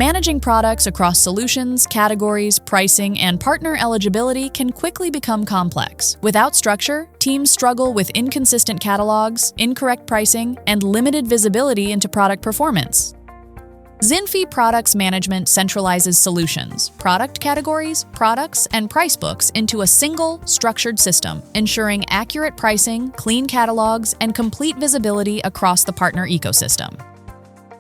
Managing products across solutions, categories, pricing, and partner eligibility can quickly become complex. Without structure, teams struggle with inconsistent catalogs, incorrect pricing, and limited visibility into product performance. ZINFI Products Management centralizes solutions, product categories, products, and price books into a single, structured system, ensuring accurate pricing, clean catalogs, and complete visibility across the partner ecosystem.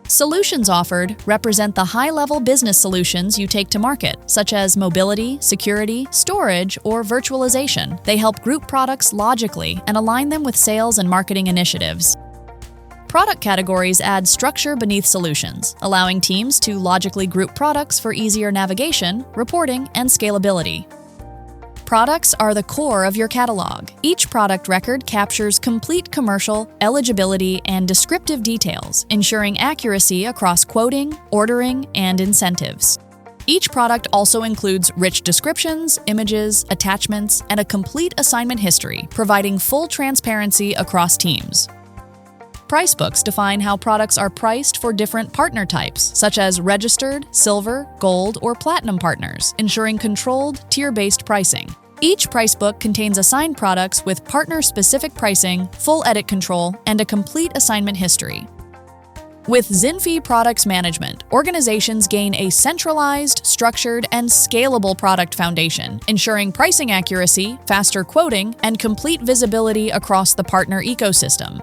Solutions offered represent the high-level business solutions you take to market, such as mobility, security, storage, or virtualization. They help group products logically and align them with sales and marketing initiatives. Product categories add structure beneath solutions, allowing teams to logically group products for easier navigation, reporting, and scalability. Products are the core of your catalog. Each product record captures complete commercial, eligibility, and descriptive details, ensuring accuracy across quoting, ordering, and incentives. Each product also includes rich descriptions, images, attachments, and a complete assignment history, providing full transparency across teams. Price books define how products are priced for different partner types, such as registered, silver, gold, or platinum partners, ensuring controlled, tier-based pricing. Each price book contains assigned products with partner-specific pricing, full edit control, and a complete assignment history. With ZINFI Products Management, organizations gain a centralized, structured, and scalable product foundation, ensuring pricing accuracy, faster quoting, and complete visibility across the partner ecosystem.